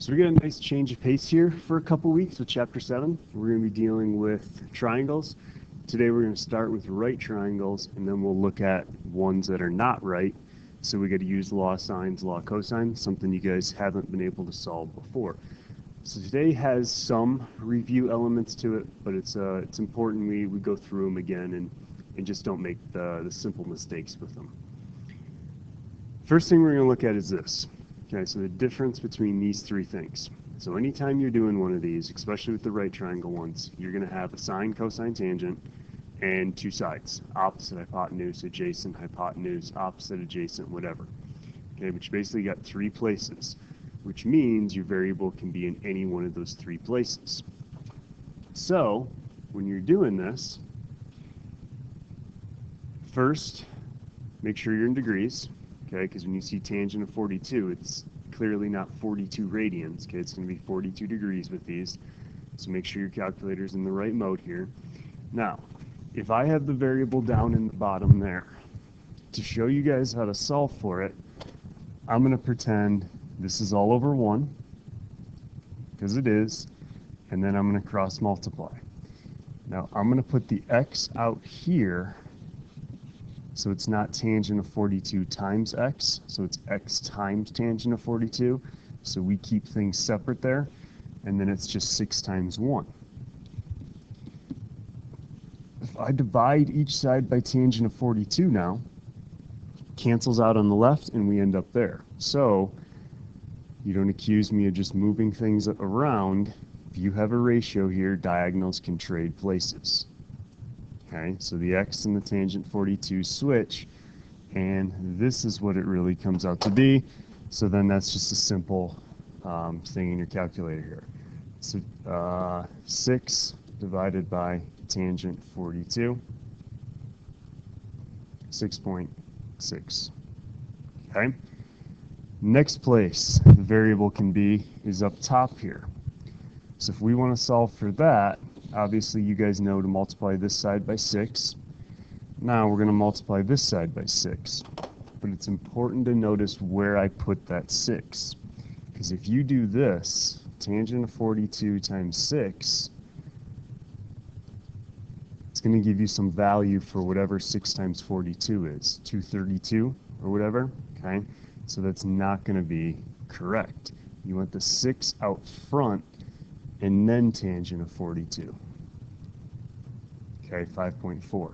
So we got a nice change of pace here for a couple weeks with Chapter 7. We're going to be dealing with triangles. Today we're going to start with right triangles, and then we'll look at ones that are not right. So we got to use law of sines, law of cosine, something you guys haven't been able to solve before. So today has some review elements to it, but it's important we go through them again and just don't make the simple mistakes with them. First thing we're going to look at is this. Okay, so the difference between these three things. So anytime you're doing one of these, especially with the right triangle ones, you're going to have a sine, cosine, tangent, and two sides. Opposite, hypotenuse, adjacent, hypotenuse, opposite, adjacent, whatever. Okay, which basically got three places, which means your variable can be in any one of those three places. So when you're doing this, first, make sure you're in degrees. Okay, because when you see tangent of 42, it's clearly not 42 radians. Okay, it's going to be 42 degrees with these. So make sure your calculator's in the right mode here. Now, if I have the variable down in the bottom there, to show you guys how to solve for it, I'm going to pretend this is all over 1, because it is, and then I'm going to cross multiply. Now, I'm going to put the x out here, so it's not tangent of 42 times x, so it's x times tangent of 42. So we keep things separate there, and then it's just 6 times 1. If I divide each side by tangent of 42 now, cancels out on the left, and we end up there. So you don't accuse me of just moving things around. If you have a ratio here, diagonals can trade places. Okay, so the x and the tangent 42 switch, and this is what it really comes out to be. So then that's just a simple thing in your calculator here. So 6 divided by tangent 42, 6.6. Okay, next place the variable can be is up top here. So if we want to solve for that, obviously you guys know to multiply this side by 6. Now we're going to multiply this side by 6. But it's important to notice where I put that 6. Because if you do this, tangent of 42 times 6, it's going to give you some value for whatever 6 times 42 is, 232 or whatever. Okay, so that's not going to be correct. You want the 6 out front and then tangent of 42. Okay, 5.4.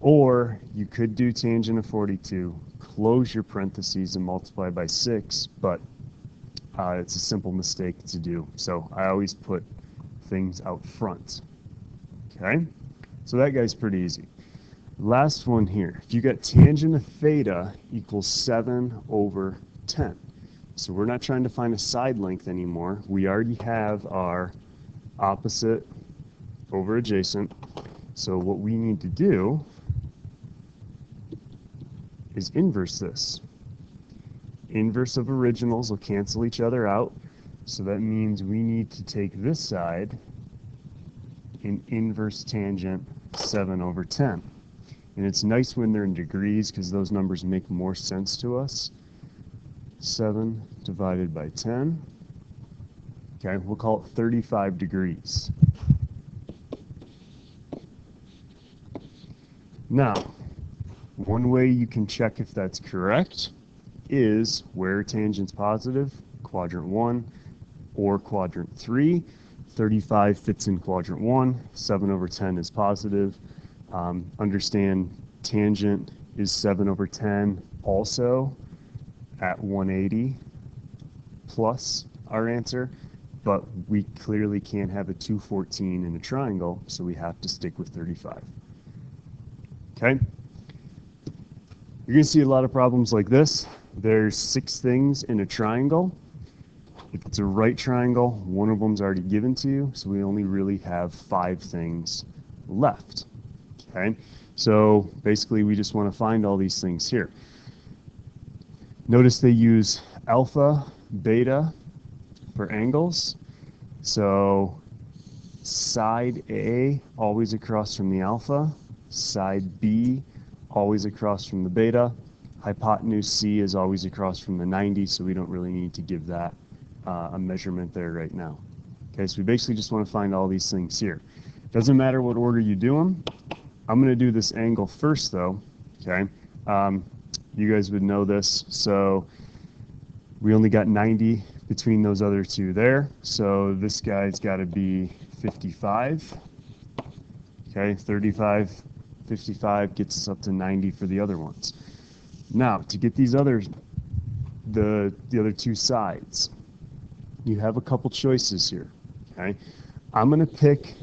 Or you could do tangent of 42, close your parentheses and multiply by 6, but it's a simple mistake to do. So I always put things out front. Okay, so that guy's pretty easy. Last one here. If you got tangent of theta equals 7 over 10. So we're not trying to find a side length anymore. We already have our opposite over adjacent. So what we need to do is inverse this. Inverse of originals will cancel each other out. So that means we need to take this side and inverse tangent 7 over 10. And it's nice when they're in degrees because those numbers make more sense to us. 7 divided by 10. Okay, we'll call it 35 degrees. Now, one way you can check if that's correct is where tangent's positive, quadrant 1 or quadrant 3. 35 fits in quadrant 1, 7 over 10 is positive. Understand tangent is 7 over 10 also at 180 plus our answer, but we clearly can't have a 214 in a triangle, so we have to stick with 35. Okay? You're going to see a lot of problems like this. There's 6 things in a triangle. If it's a right triangle, one of them's already given to you, so we only really have 5 things left. Okay? So basically we just want to find all these things here. Notice they use alpha, beta for angles. So side A always across from the alpha, side B always across from the beta, hypotenuse C is always across from the 90, so we don't really need to give that a measurement there right now. Okay, so we basically just want to find all these things here. Doesn't matter what order you do them. I'm going to do this angle first, though. Okay, you guys would know this. So we only got 90 between those other two there. So this guy's got to be 55. Okay, 35, 55 gets us up to 90 for the other ones. Now, to get these others, the other two sides, you have a couple choices here. Okay, I'm going to pick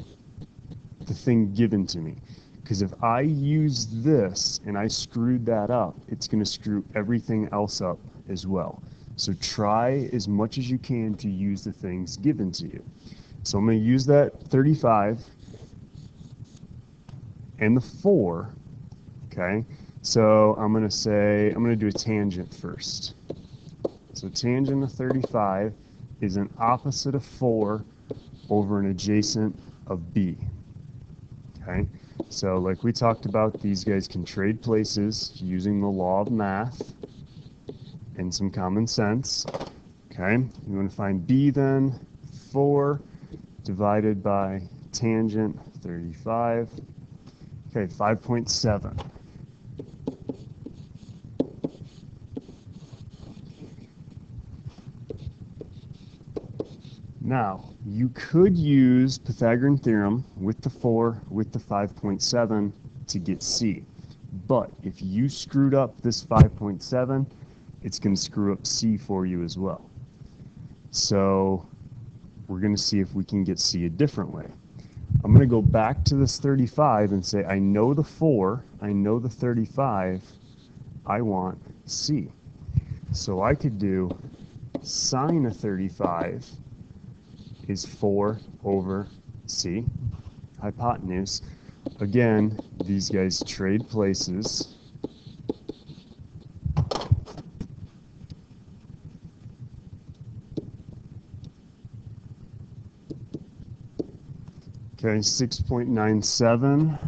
the thing given to me, because if I use this and I screwed that up, it's going to screw everything else up as well. So try as much as you can to use the things given to you. So I'm going to use that 35 and the 4. Okay, so I'm going to do a tangent first. So tangent of 35 is an opposite of 4 over an adjacent of B. Okay, so like we talked about, these guys can trade places using the law of math and some common sense. Okay, you want to find B then, 4 divided by tangent 35. Okay, 5.7. Now, you could use Pythagorean theorem with the 4, with the 5.7 to get C. But if you screwed up this 5.7, it's going to screw up C for you as well. So we're going to see if we can get C a different way. I'm going to go back to this 35 and say, I know the 4, I know the 35, I want C. So I could do sine of 35 is 4 over C, hypotenuse. Again, these guys trade places. Okay, 6.97.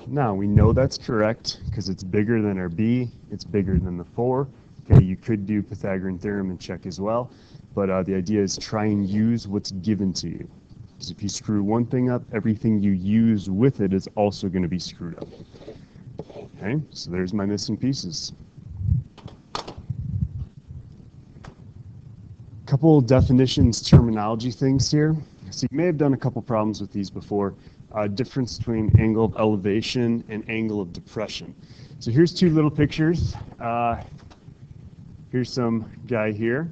Now, we know that's correct because it's bigger than our B, it's bigger than the 4. Okay, you could do Pythagorean theorem and check as well, but the idea is try and use what's given to you. Because if you screw one thing up, everything you use with it is also going to be screwed up. Okay, so there's my missing pieces. Couple definitions, terminology things here. So you may have done a couple problems with these before. Difference between angle of elevation and angle of depression. So here's two little pictures. Here's some guy here.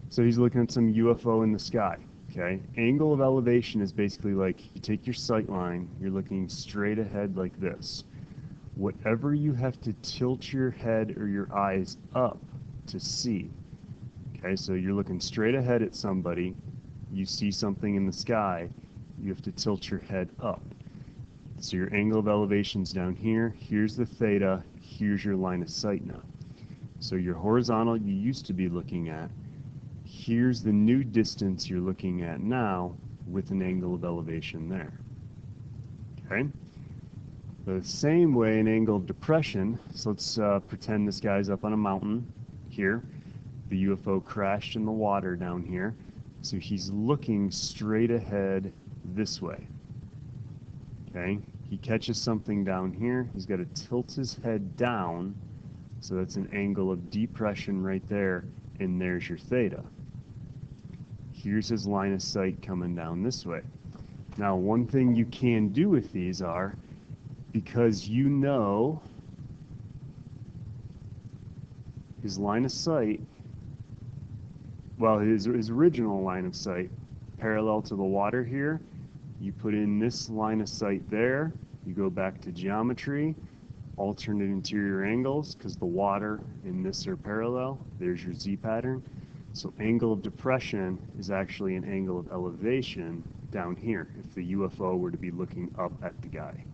So he's looking at some UFO in the sky. Okay, angle of elevation is basically like you take your sight line, you're looking straight ahead like this. Whatever you have to tilt your head or your eyes up to see. Okay, so you're looking straight ahead at somebody, you see something in the sky, you have to tilt your head up. So your angle of elevation's down here, here's the theta, here's your line of sight now. So your horizontal you used to be looking at, here's the new distance you're looking at now with an angle of elevation there. Okay? The same way an angle of depression, so let's pretend this guy's up on a mountain here. The UFO crashed in the water down here. So he's looking straight ahead this way. Okay? He catches something down here. He's got to tilt his head down. So that's an angle of depression right there. And there's your theta. Here's his line of sight coming down this way. Now, one thing you can do with these are, because you know his line of sight, well, his original line of sight, parallel to the water here, you put in this line of sight there, you go back to geometry, alternate interior angles, because the water and this are parallel, there's your Z pattern. So angle of depression is actually an angle of elevation down here, if the UFO were to be looking up at the guy.